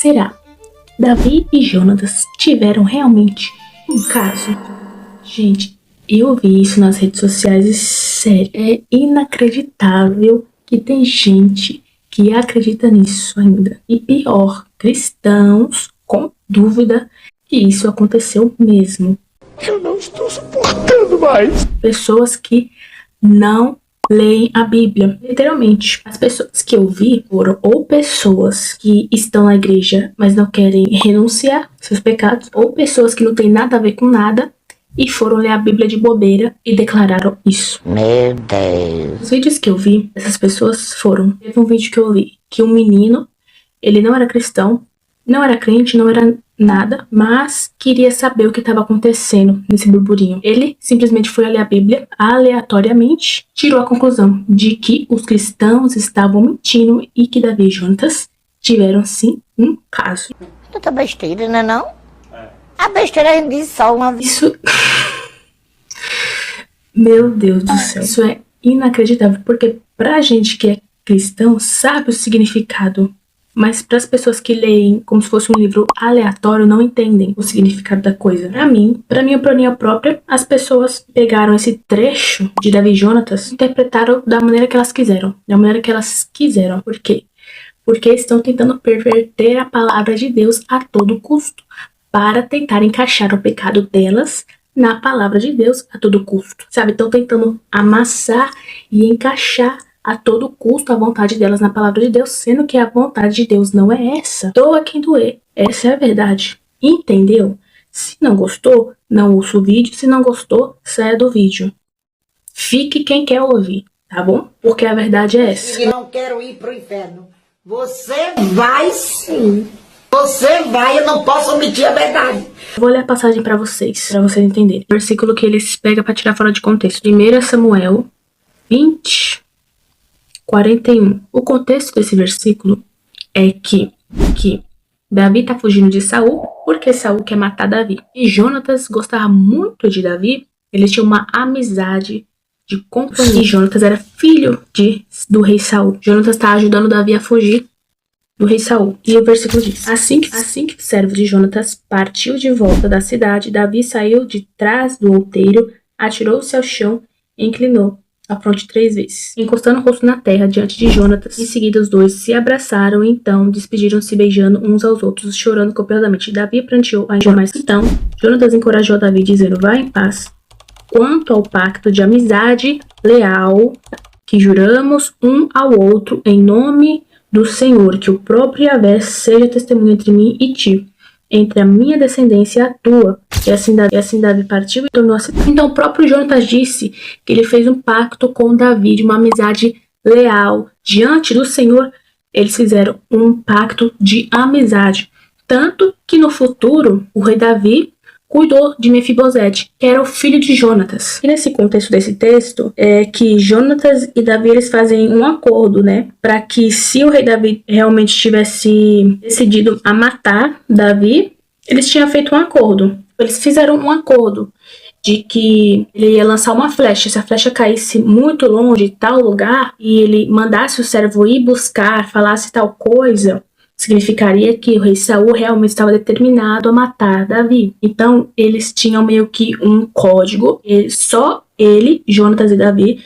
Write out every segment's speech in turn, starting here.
Será? Davi e Jonatas tiveram realmente um caso? Gente, eu vi isso nas redes sociais e sério, é inacreditável que tem gente que acredita nisso ainda. E pior, cristãos com dúvida que isso aconteceu mesmo. Eu não estou suportando mais. Pessoas que não leem a Bíblia, literalmente. As pessoas que eu vi foram ou pessoas que estão na igreja, mas não querem renunciar aos seus pecados, ou pessoas que não têm nada a ver com nada e foram ler a Bíblia de bobeira e declararam isso. Meu Deus. Os vídeos que eu vi, essas pessoas foram... Teve um vídeo que eu vi que um menino, ele não era cristão, não era crente, não era nada, mas queria saber o que estava acontecendo nesse burburinho. Ele simplesmente foi ler a Bíblia aleatoriamente, tirou a conclusão de que os cristãos estavam mentindo e que Davi e Jonatas tiveram sim um caso. Tanta besteira, né não? A besteira a gente diz só uma vez. Isso... Meu Deus do céu. Isso é inacreditável, porque pra gente que é cristão, sabe o significado. Mas para as pessoas que leem como se fosse um livro aleatório, não entendem o significado da coisa. Para minha opinião própria, as pessoas pegaram esse trecho de Davi e Jonatas e interpretaram da maneira que elas quiseram. Da maneira que elas quiseram. Por quê? Porque estão tentando perverter a palavra de Deus a todo custo, para tentar encaixar o pecado delas na palavra de Deus a todo custo. Sabe? Estão tentando amassar e encaixar a todo custo a vontade delas na palavra de Deus, sendo que a vontade de Deus não é essa. Doa quem doer. Essa é a verdade. Entendeu? Se não gostou, não ouça o vídeo. Se não gostou, saia do vídeo. Fique quem quer ouvir, tá bom? Porque a verdade é essa. Eu não quero ir pro inferno. Você vai sim. Você vai, eu não posso omitir a verdade. Vou ler a passagem pra vocês entenderem. O versículo que eles pegam pra tirar fora de contexto. 1 Samuel 20... 41. O contexto desse versículo é que Davi tá fugindo de Saul porque Saul quer matar Davi. E Jonatas gostava muito de Davi, eles tinham uma amizade de companhia. E Jonatas era filho do rei Saul. Jonatas tá ajudando Davi a fugir do rei Saul. E o versículo diz: Assim que o servo de Jonatas partiu de volta da cidade, Davi saiu de trás do outeiro, atirou-se ao chão e inclinou a fronte 3 vezes, encostando o rosto na terra diante de Jonatas. Em seguida, os dois se abraçaram e então despediram-se beijando uns aos outros, chorando copiosamente. Davi pranteou ainda mais. Então, Jonatas encorajou Davi, dizendo: Vá em paz. Quanto ao pacto de amizade leal que juramos um ao outro em nome do Senhor, que o próprio Yahvé seja testemunha entre mim e ti, entre a minha descendência e a tua. E assim Davi partiu e tornou-se. Então o próprio Jonatas disse que ele fez um pacto com Davi, de uma amizade leal. Diante do Senhor, eles fizeram um pacto de amizade. Tanto que no futuro, o rei Davi cuidou de Mefibosete, que era o filho de Jonatas. E nesse contexto desse texto, é que Jonatas e Davi, eles fazem um acordo, né? Para que se o rei Davi realmente tivesse decidido a matar Davi, eles tinham feito um acordo. Eles fizeram um acordo de que ele ia lançar uma flecha. Se a flecha caísse muito longe de tal lugar e ele mandasse o servo ir buscar, falasse tal coisa, significaria que o rei Saul realmente estava determinado a matar Davi. Então, eles tinham meio que um código. E só ele, Jonatas e Davi,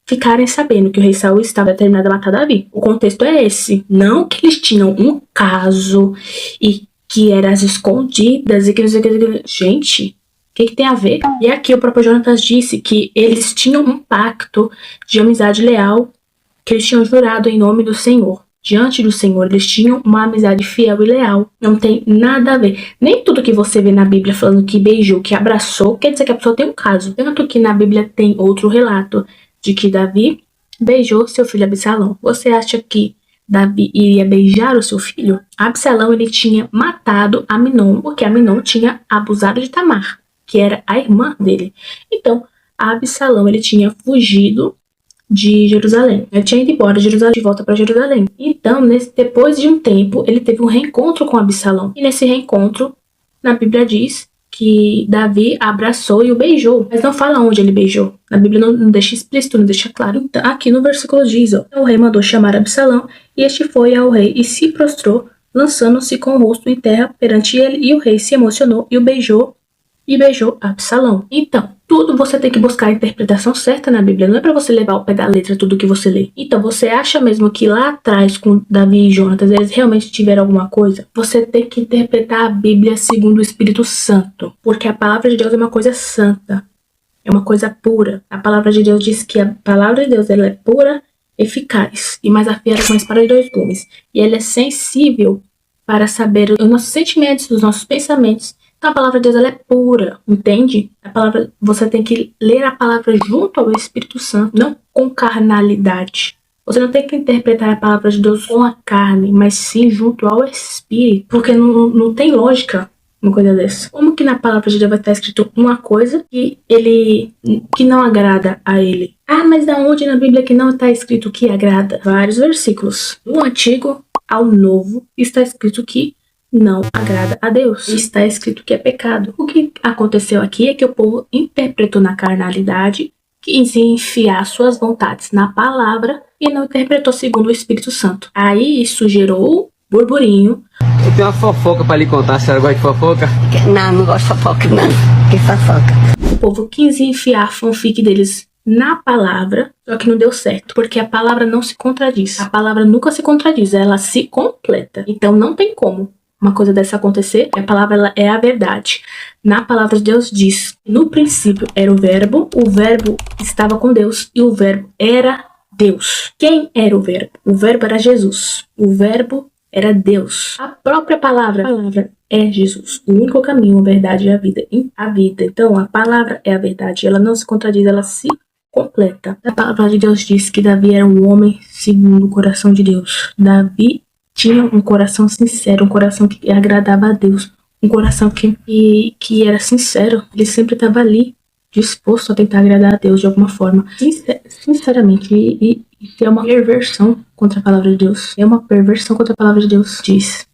ficarem sabendo que o rei Saul estava determinado a matar Davi. O contexto é esse. Não que eles tinham um caso e que era às escondidas e que não sei o que. Gente, o que tem a ver? E aqui o próprio Jonatas disse que eles tinham um pacto de amizade leal que eles tinham jurado em nome do Senhor. Diante do Senhor, eles tinham uma amizade fiel e leal. Não tem nada a ver. Nem tudo que você vê na Bíblia falando que beijou, que abraçou, quer dizer que a pessoa tem um caso. Tanto que na Bíblia tem outro relato de que Davi beijou seu filho Absalão. Você acha que Davi iria beijar o seu filho? Absalão, ele tinha matado Aminon, porque Aminon tinha abusado de Tamar, que era a irmã dele. Então, Absalão, ele tinha fugido de Jerusalém. Ele tinha ido embora de Jerusalém, de volta para Jerusalém. Então, depois de um tempo, ele teve um reencontro com Absalão. E nesse reencontro, na Bíblia diz que Davi abraçou e o beijou. Mas não fala onde ele beijou. Na Bíblia não deixa explícito, não deixa claro. Então, aqui no versículo diz, ó, o rei mandou chamar Absalão, e este foi ao rei e se prostrou lançando-se com o rosto em terra perante ele, e o rei se emocionou e beijou Absalão. Então, tudo você tem que buscar a interpretação certa na Bíblia, não é para você levar ao pé da letra tudo que você lê. Então, você acha mesmo que lá atrás, com Davi e Jonatas, eles realmente tiveram alguma coisa? Você tem que interpretar a Bíblia segundo o Espírito Santo, porque a palavra de Deus é uma coisa santa, é uma coisa pura. A palavra de Deus diz que a palavra de Deus ela é pura, eficaz e mais afiada que uma espada de dois gumes, e ela é sensível para saber os nossos sentimentos, os nossos pensamentos. Então a palavra de Deus ela é pura, entende? A palavra, você tem que ler a palavra junto ao Espírito Santo, não com carnalidade. Você não tem que interpretar a palavra de Deus com a carne, mas sim junto ao Espírito, porque não tem lógica uma coisa dessa. Como que na palavra de Deus vai estar escrito uma coisa que não agrada a ele? Ah, mas da onde na Bíblia que não está escrito que agrada? Vários versículos. Do Antigo ao Novo está escrito que não agrada a Deus. Está escrito que é pecado. O que aconteceu aqui é que o povo interpretou na carnalidade, quis enfiar suas vontades na palavra e não interpretou segundo o Espírito Santo. Aí isso gerou burburinho. Eu tenho uma fofoca pra lhe contar, a senhora gosta de fofoca? Não gosto de fofoca, não. Que fofoca? O povo quis enfiar a fanfic deles na palavra, só que não deu certo, porque a palavra não se contradiz. A palavra nunca se contradiz, ela se completa. Então não tem como uma coisa dessa acontecer. A palavra ela é a verdade. Na palavra de Deus diz, no princípio era o verbo estava com Deus e o verbo era Deus. Quem era o verbo? O verbo era Jesus. O verbo era Deus. A própria palavra é Jesus. O único caminho, a verdade e a vida. Então, a palavra é a verdade. Ela não se contradiz, ela se completa. A palavra de Deus diz que Davi era um homem segundo o coração de Deus. Davi tinha um coração sincero, um coração que agradava a Deus. Um coração que era sincero. Ele sempre estava ali, disposto a tentar agradar a Deus de alguma forma. Sinceramente, e é uma perversão contra a palavra de Deus. É uma perversão contra a palavra de Deus. Diz,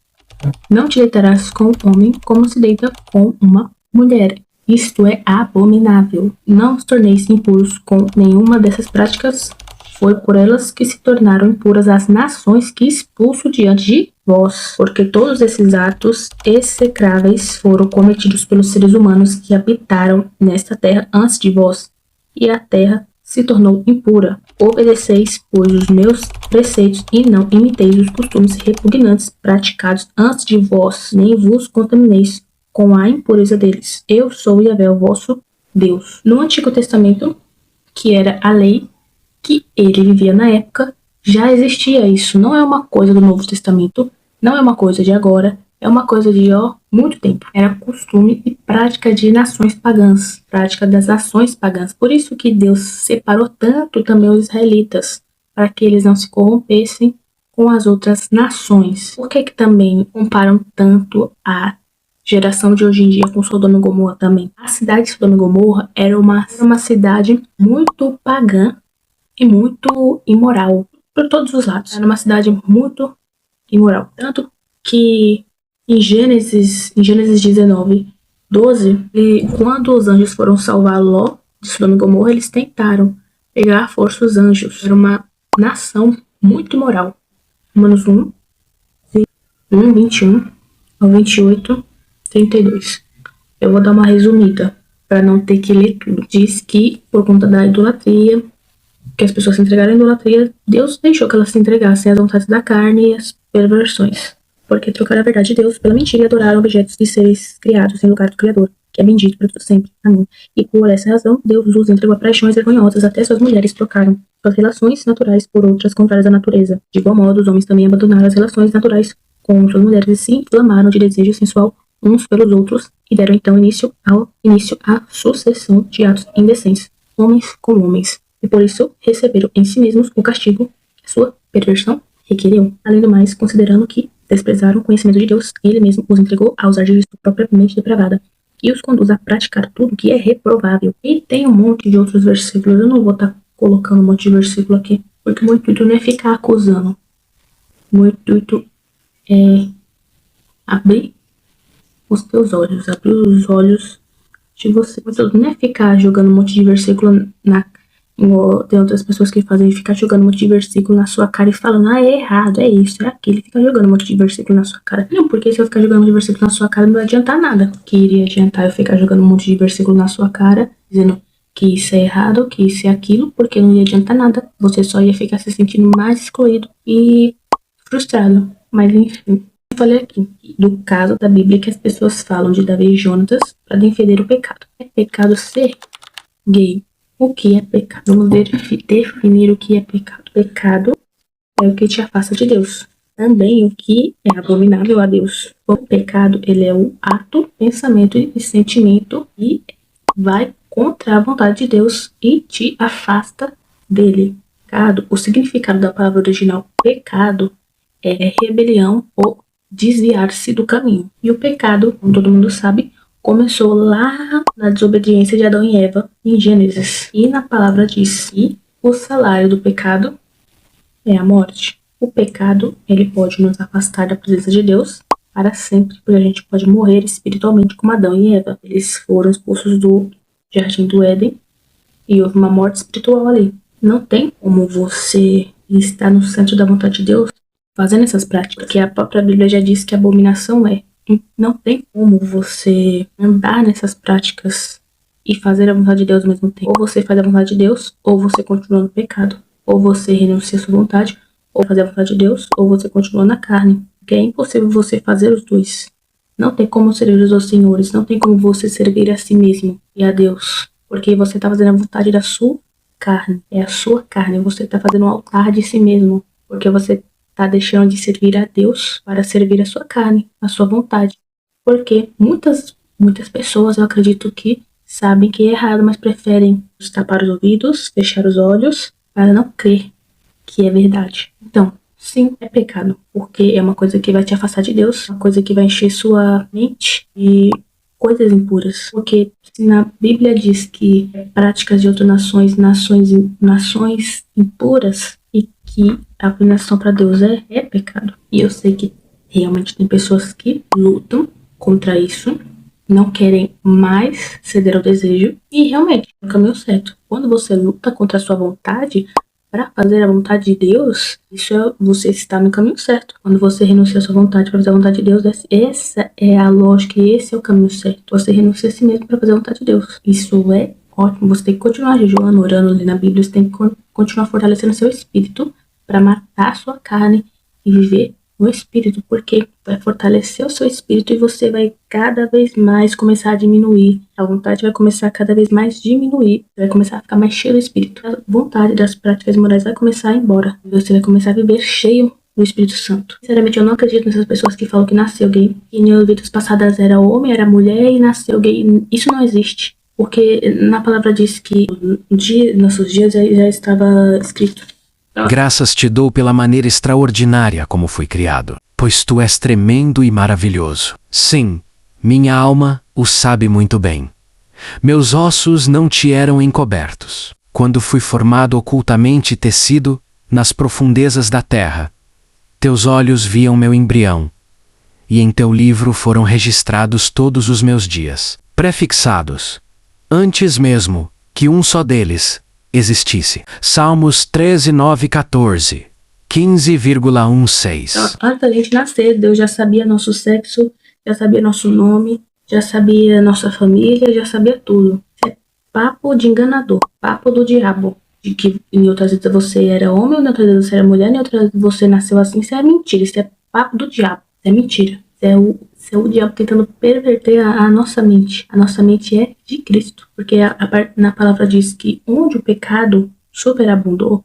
não te deitarás com um homem como se deita com uma mulher. Isto é abominável. Não os torneis impuros com nenhuma dessas práticas. Foi por elas que se tornaram impuras as nações que expulso diante de vós. Porque todos esses atos execráveis foram cometidos pelos seres humanos que habitaram nesta terra antes de vós. E a terra se tornou impura. Obedeceis, pois, os meus preceitos e não imiteis os costumes repugnantes praticados antes de vós, nem vos contamineis com a impureza deles. Eu sou Yahvé, o vosso Deus. No Antigo Testamento, que era a lei que ele vivia na época, já existia isso. Não é uma coisa do Novo Testamento, não é uma coisa de agora, é uma coisa de muito tempo. Era costume e prática de nações pagãs, prática das ações pagãs. Por isso que Deus separou tanto também os israelitas, para que eles não se corrompessem com as outras nações. Por que também comparam tanto a geração de hoje em dia com Sodoma e Gomorra também? A cidade de Sodoma e Gomorra era uma cidade muito pagã e muito imoral, por todos os lados. Era uma cidade muito imoral. Tanto que em Gênesis 19, 12, quando os anjos foram salvar Ló de Sodoma e Gomorra, eles tentaram pegar à força os anjos. Era uma nação muito imoral. Romanos 21 ao 28, 32. Eu vou dar uma resumida para não ter que ler tudo. Diz que por conta da idolatria, que as pessoas se entregaram à idolatria, Deus deixou que elas se entregassem às vontades da carne e às perversões. Porque trocaram a verdade de Deus pela mentira e adoraram objetos de seres criados em lugar do Criador, que é bendito por todo sempre. Amém. E por essa razão, Deus os entregou a paixões vergonhosas, até suas mulheres trocaram suas relações naturais por outras contrárias à natureza. De igual modo, os homens também abandonaram as relações naturais com suas mulheres e se inflamaram de desejo sensual uns pelos outros e deram então início à sucessão de atos indecentes, homens com homens. E por isso receberam em si mesmos o castigo que sua perversão requeriu. Além do mais, considerando que desprezaram o conhecimento de Deus, ele mesmo os entregou a usar de sua própria mente depravada e os conduz a praticar tudo que é reprovável. E tem um monte de outros versículos, eu não vou estar colocando um monte de versículo aqui, porque o meu intuito não é ficar acusando. O meu intuito é abrir os teus olhos, abrir os olhos de você. Não é ficar jogando um monte de versículo Tem outras pessoas que fazem ficar jogando um monte de versículo na sua cara e falando, é errado, é isso, é aquilo. Fica jogando um monte de versículo na sua cara. Não, porque se eu ficar jogando um monte de versículo na sua cara, não vai adiantar nada. O que iria adiantar eu ficar jogando um monte de versículo na sua cara, dizendo que isso é errado, que isso é aquilo, porque não ia adiantar nada. Você só ia ficar se sentindo mais excluído e frustrado. Mas enfim, eu falei aqui do caso da Bíblia que as pessoas falam de Davi e Jonatas para defender o pecado. É pecado ser gay. O que é pecado? Vamos definir o que é pecado. Pecado é o que te afasta de Deus. Também o que é abominável a Deus. O pecado, ele é o ato, pensamento e sentimento que vai contra a vontade de Deus e te afasta dele. Pecado, o significado da palavra original pecado é rebelião ou desviar-se do caminho. E o pecado, como todo mundo sabe, começou lá na desobediência de Adão e Eva, em Gênesis. E na palavra diz que o salário do pecado é a morte. O pecado, ele pode nos afastar da presença de Deus para sempre, porque a gente pode morrer espiritualmente como Adão e Eva. Eles foram expulsos do Jardim do Éden e houve uma morte espiritual ali. Não tem como você estar no centro da vontade de Deus fazendo essas práticas, porque a própria Bíblia já diz que a abominação é. Não tem como você andar nessas práticas e fazer a vontade de Deus ao mesmo tempo. Ou você faz a vontade de Deus, ou você continua no pecado. Ou você renuncia à sua vontade, ou fazer a vontade de Deus, ou você continua na carne. Porque é impossível você fazer os dois. Não tem como servir os senhores, não tem como você servir a si mesmo e a Deus. Porque você está fazendo a vontade da sua carne. É a sua carne, você está fazendo um altar de si mesmo. Porque você está deixando de servir a Deus para servir a sua carne, a sua vontade. Porque muitas pessoas, eu acredito que sabem que é errado, mas preferem tapar os ouvidos, fechar os olhos, para não crer que é verdade. Então, sim, é pecado, porque é uma coisa que vai te afastar de Deus, uma coisa que vai encher sua mente de coisas impuras. Porque se na Bíblia diz que práticas de outras nações impuras, e que a abominação para Deus é pecado. E eu sei que realmente tem pessoas que lutam contra isso, não querem mais ceder ao desejo, e realmente é o caminho certo. Quando você luta contra a sua vontade para fazer a vontade de Deus, você está no caminho certo. Quando você renuncia à sua vontade para fazer a vontade de Deus, essa é a lógica e esse é o caminho certo. Você renuncia a si mesmo para fazer a vontade de Deus. Isso é ótimo. Você tem que continuar jejuando, orando, lendo a Bíblia, você tem que continuar fortalecendo seu espírito para matar a sua carne e viver no espírito, porque vai fortalecer o seu espírito e você vai cada vez mais começar a diminuir. A vontade vai começar a cada vez mais diminuir, você vai começar a ficar mais cheio do espírito. A vontade das práticas morais vai começar a ir embora. Você vai começar a viver cheio do Espírito Santo. Sinceramente, eu não acredito nessas pessoas que falam que nasceu gay, e em vidas passadas era homem, era mulher e nasceu gay. Isso não existe. Porque na palavra diz que nossos dias já estava escrito. Graças te dou pela maneira extraordinária como fui criado, pois tu és tremendo e maravilhoso. Sim, minha alma o sabe muito bem. Meus ossos não te eram encobertos, quando fui formado ocultamente e tecido nas profundezas da terra. Teus olhos viam meu embrião, e em teu livro foram registrados todos os meus dias, prefixados, antes mesmo que um só deles existisse. Salmos 13, 9, 14, 15,16. Antes da gente nascer, Deus já sabia nosso sexo, já sabia nosso nome, já sabia nossa família, já sabia tudo. É papo de enganador, papo do diabo. De que em outras vezes você era homem, em outras vezes você era mulher, em outras vezes você nasceu assim. Isso é mentira, isso é papo do diabo, isso é mentira. Isso é o diabo tentando perverter a nossa mente. A nossa mente é de Cristo. Porque na palavra diz que onde o pecado superabundou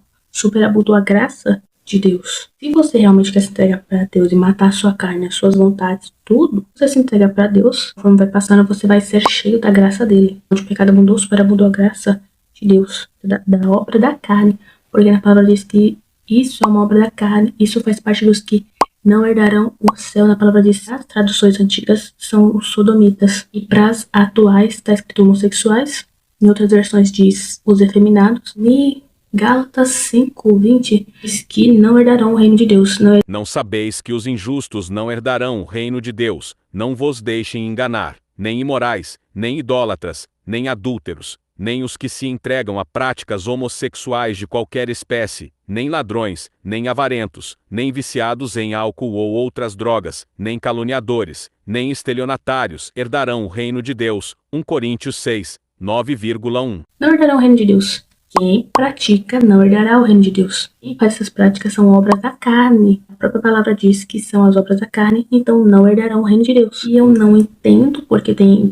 a graça de Deus. Se você realmente quer se entregar para Deus e matar a sua carne, as suas vontades, tudo, você se entrega para Deus, conforme vai passando, você vai ser cheio da graça dele. Onde o pecado abundou, superabundou a graça de Deus, da obra da carne. Porque na palavra diz que isso é uma obra da carne, isso faz parte dos que não herdarão o céu. Na palavra diz, as traduções antigas são os sodomitas. E para as atuais está escrito homossexuais. Em outras versões diz os efeminados. E Gálatas 5:20 diz que não herdarão o reino de Deus. Não sabeis que os injustos não herdarão o reino de Deus. Não vos deixem enganar, nem imorais, nem idólatras, nem adúlteros, nem os que se entregam a práticas homossexuais de qualquer espécie, nem ladrões, nem avarentos, nem viciados em álcool ou outras drogas, nem caluniadores, nem estelionatários herdarão o reino de Deus. 1 Coríntios 6, 9,1. Não herdará o reino de Deus. Quem pratica não herdará o reino de Deus. Quem faz essas práticas são obras da carne. A própria palavra diz que são as obras da carne, então não herdarão o reino de Deus. E eu não entendo porque tem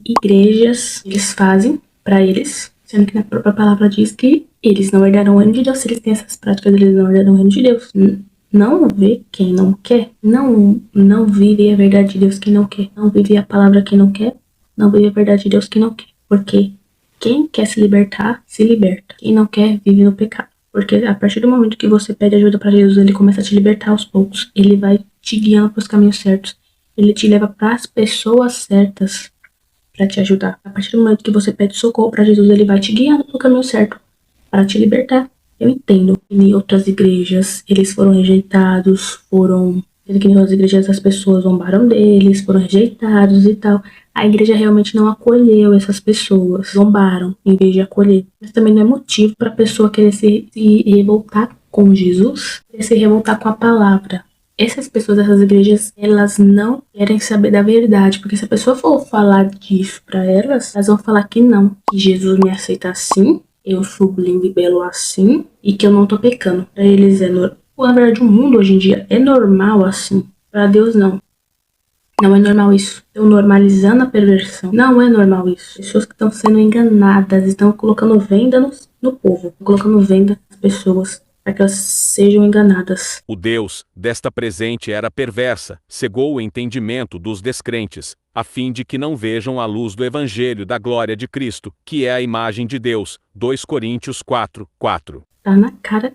igrejas que eles fazem para eles, sendo que na própria palavra diz que eles não herdarão o reino de Deus. Se eles têm essas práticas, eles não herdarão o reino de Deus. Não vê quem não quer. Não vive a verdade de Deus quem não quer. Não vive a palavra quem não quer. Não vive a verdade de Deus quem não quer. Porque quem quer se libertar, se liberta. Quem não quer, vive no pecado. Porque a partir do momento que você pede ajuda para Jesus, ele começa a te libertar aos poucos. Ele vai te guiando para os caminhos certos. Ele te leva para as pessoas certas para te ajudar. A partir do momento que você pede socorro para Jesus, ele vai te guiando para o caminho certo para te libertar. Eu entendo que em outras igrejas eles foram rejeitados, que em outras igrejas as pessoas zombaram deles, foram rejeitados e tal. A igreja realmente não acolheu essas pessoas, zombaram em vez de acolher. Mas também não é motivo para a pessoa querer se revoltar com Jesus, querer se revoltar com a palavra. Essas pessoas dessas igrejas, elas não querem saber da verdade, porque se a pessoa for falar disso para elas, elas vão falar que não, que Jesus me aceita assim, eu sou lindo e belo assim, e que eu não tô pecando. Para eles é normal. Na verdade, o mundo hoje em dia é normal assim. Para Deus, não. Não é normal isso. Estão normalizando a perversão. Não é normal isso. Pessoas que estão sendo enganadas, estão colocando venda no povo, colocando venda nas pessoas, para que elas sejam enganadas. O Deus desta presente era perversa, cegou o entendimento dos descrentes, a fim de que não vejam a luz do Evangelho da glória de Cristo, que é a imagem de Deus. 2 Coríntios 4, 4. Tá na cara,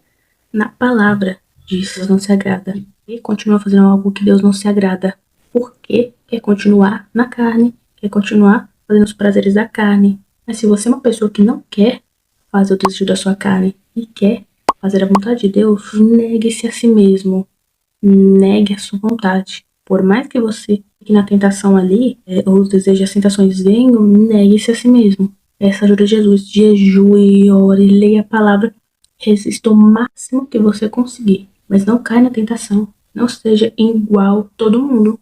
na palavra, diz Deus não se agrada. E continua fazendo algo que Deus não se agrada. Porque quer continuar na carne, quer continuar fazendo os prazeres da carne. Mas se você é uma pessoa que não quer fazer o desejo da sua carne e quer fazer a vontade de Deus, negue-se a si mesmo. Negue a sua vontade. Por mais que você fique na tentação ali, os desejos e as tentações venham, negue-se a si mesmo. Peça ajuda de Jesus. Jejue, ore, leia a palavra. Resista o máximo que você conseguir. Mas não caia na tentação. Não seja igual todo mundo.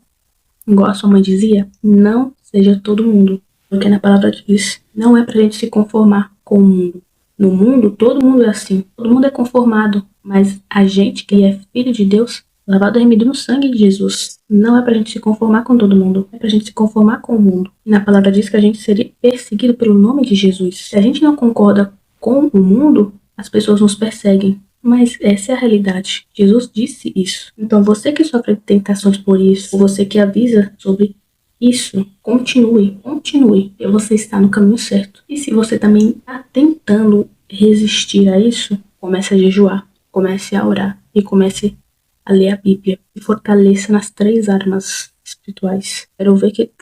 Igual a sua mãe dizia, não seja todo mundo. Porque na palavra diz, não é pra gente se conformar com o mundo. No mundo, todo mundo é assim. Todo mundo é conformado. Mas a gente que é filho de Deus, lavado e remido no sangue de Jesus, não é pra gente se conformar com todo mundo. É pra gente se conformar com o mundo. E na palavra diz que a gente seria perseguido pelo nome de Jesus. Se a gente não concorda com o mundo, as pessoas nos perseguem. Mas essa é a realidade. Jesus disse isso. Então você que sofre tentações por isso, ou você que avisa sobre isso, continue. E você está no caminho certo. E se você também está tentando resistir a isso, comece a jejuar, comece a orar e comece a ler a Bíblia. E fortaleça nas 3 armas espirituais.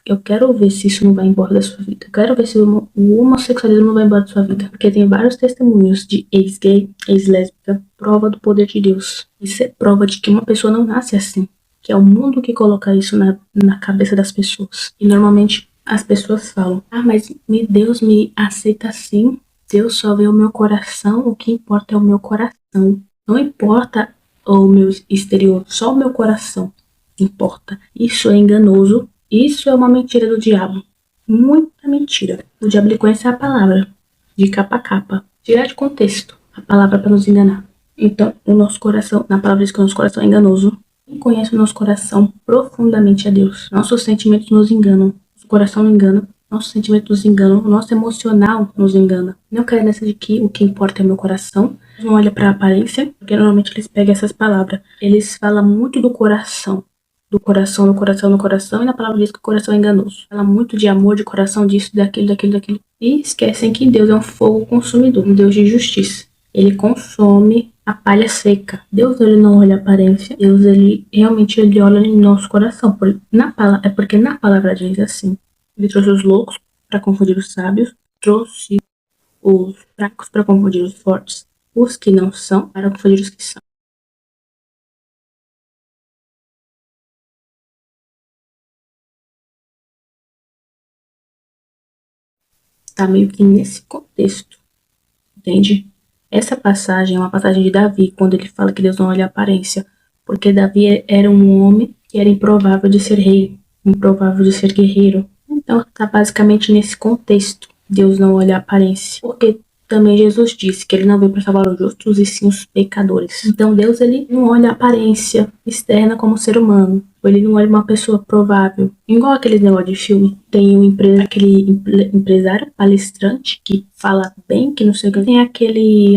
Eu quero ver se isso não vai embora da sua vida. Eu quero ver se o homossexualismo não vai embora da sua vida. Porque tem vários testemunhos de ex-gay, ex-lésbica, prova do poder de Deus. Isso é prova de que uma pessoa não nasce assim. Que é o mundo que coloca isso na cabeça das pessoas. E normalmente as pessoas falam, mas Deus me aceita assim. Deus só vê o meu coração, o que importa é o meu coração. Não importa o meu exterior, só o meu coração importa. Isso é enganoso. Isso é uma mentira do diabo. Muita mentira. O diabo ele conhece a palavra de capa a capa. Tirar de contexto a palavra para nos enganar. Então, o nosso coração, na palavra diz que o nosso coração é enganoso. Quem conhece o nosso coração profundamente é Deus. Nossos sentimentos nos enganam. Nosso coração nos engana. Nossos sentimentos nos enganam. O nosso emocional nos engana. Não quero nessa de que o que importa é o meu coração. Não olha para a aparência, porque normalmente eles pegam essas palavras. Eles falam muito do coração. Do coração, no coração, no coração, e na palavra diz que o coração é enganoso. Fala muito de amor, de coração, disso, daquilo, daquilo, daquilo. E esquecem que Deus é um fogo consumidor, um Deus de justiça. Ele consome a palha seca. Deus, ele não olha a aparência. Deus, ele realmente ele olha em nosso coração. É porque na palavra diz assim. Ele trouxe os loucos para confundir os sábios, trouxe os fracos para confundir os fortes, os que não são para confundir os que são. tá meio que nesse contexto, entende? Essa passagem é uma passagem de Davi, quando ele fala que Deus não olha a aparência, porque Davi era um homem que era improvável de ser rei, improvável de ser guerreiro. Então tá basicamente nesse contexto, Deus não olha a aparência, porque também Jesus disse que ele não veio para salvar os justos e sim os pecadores. Então Deus, ele não olha a aparência externa como ser humano. Ele não olha uma pessoa provável. Igual aqueles negócios de filme. Tem aquele empresário palestrante que fala bem, que não sei o que. Tem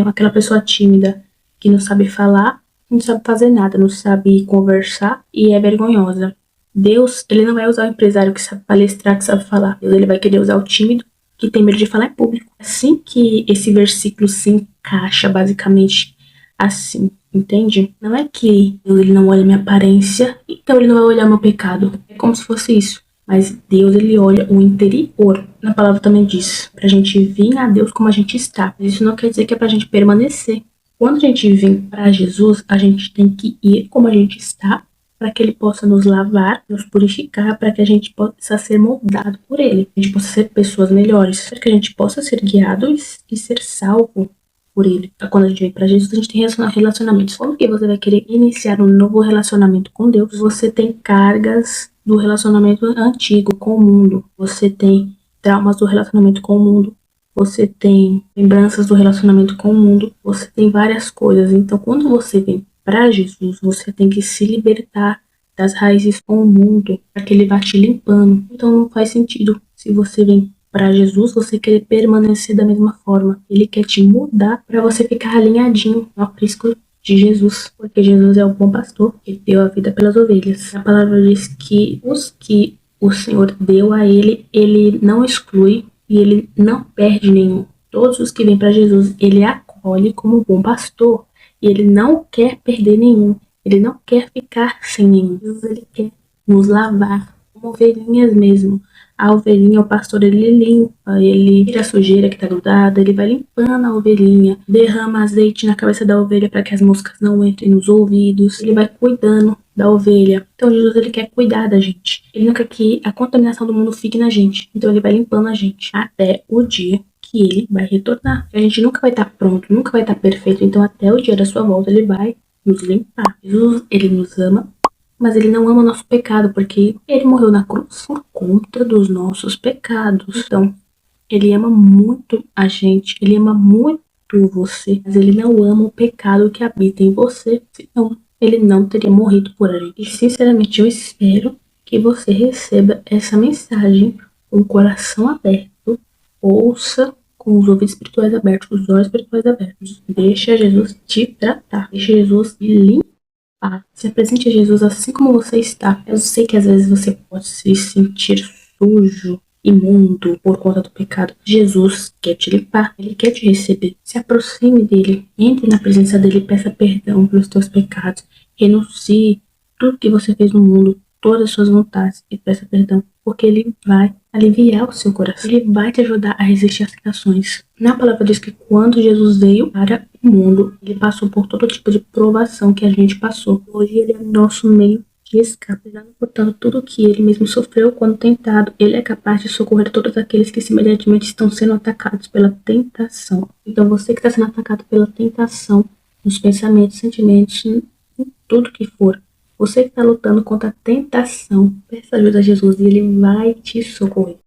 aquela pessoa tímida que não sabe falar, não sabe fazer nada, não sabe conversar e é vergonhosa. Deus, ele não vai usar o empresário que sabe palestrar, que sabe falar. Deus, ele vai querer usar o tímido que tem medo de falar em público. Assim que esse versículo se encaixa, basicamente assim, entende? Não é que Deus, ele não olha minha aparência, então ele não vai olhar meu pecado. É como se fosse isso. Mas Deus, ele olha o interior. Na palavra também diz, pra gente vir a Deus como a gente está. Mas isso não quer dizer que é pra gente permanecer. Quando a gente vem pra Jesus, a gente tem que ir como a gente está, para que ele possa nos lavar, nos purificar, para que a gente possa ser moldado por ele, a gente possa ser pessoas melhores, para que a gente possa ser guiado e ser salvo por ele. Quando a gente vem para Jesus, a gente tem relacionamentos. Como que você vai querer iniciar um novo relacionamento com Deus? Você tem cargas do relacionamento antigo com o mundo, você tem traumas do relacionamento com o mundo, você tem lembranças do relacionamento com o mundo, você tem várias coisas. Então, quando você vem para Jesus, você tem que se libertar das raízes com o mundo, para que ele vá te limpando. Então não faz sentido, se você vem para Jesus, você querer permanecer da mesma forma. Ele quer te mudar para você ficar alinhadinho no aprisco de Jesus, porque Jesus é o bom pastor que deu a vida pelas ovelhas. A palavra diz que os que o Senhor deu a ele, ele não exclui e ele não perde nenhum. Todos os que vêm para Jesus, ele acolhe como bom pastor. E ele não quer perder nenhum. Ele não quer ficar sem nenhum. Deus, ele quer nos lavar como ovelhinhas mesmo. A ovelhinha, o pastor, ele limpa, ele tira a sujeira que tá grudada, ele vai limpando a ovelhinha, derrama azeite na cabeça da ovelha para que as moscas não entrem nos ouvidos. Ele vai cuidando da ovelha. Então Jesus, ele quer cuidar da gente. Ele não quer que a contaminação do mundo fique na gente. Então ele vai limpando a gente até o dia que ele vai retornar. A gente nunca vai estar pronto, nunca vai estar perfeito. Então até o dia da sua volta ele vai nos limpar. Jesus, ele nos ama, mas ele não ama o nosso pecado, porque ele morreu na cruz por conta dos nossos pecados. Então, ele ama muito a gente, ele ama muito você, mas ele não ama o pecado que habita em você. Senão, ele não teria morrido por a gente. E sinceramente, eu espero que você receba essa mensagem com o coração aberto, ouça com os ouvidos espirituais abertos, os olhos espirituais abertos. Deixa Jesus te tratar, deixa Jesus te limpar. Se apresente a Jesus assim como você está. Eu sei que às vezes você pode se sentir sujo, imundo por conta do pecado. Jesus quer te limpar, ele quer te receber. Se aproxime dele, entre na presença dele e peça perdão pelos teus pecados. Renuncie tudo que você fez no mundo, todas as suas vontades, e peça perdão, porque ele vai aliviar o seu coração. Ele vai te ajudar a resistir às tentações. Na palavra diz que quando Jesus veio para o mundo, ele passou por todo tipo de provação que a gente passou. Hoje ele é o nosso meio de escape. Portanto, tudo que ele mesmo sofreu quando tentado, ele é capaz de socorrer todos aqueles que semelhantemente estão sendo atacados pela tentação. Então você que está sendo atacado pela tentação, nos pensamentos, sentimentos, em tudo que for, você que está lutando contra a tentação, peça ajuda a Jesus e ele vai te socorrer.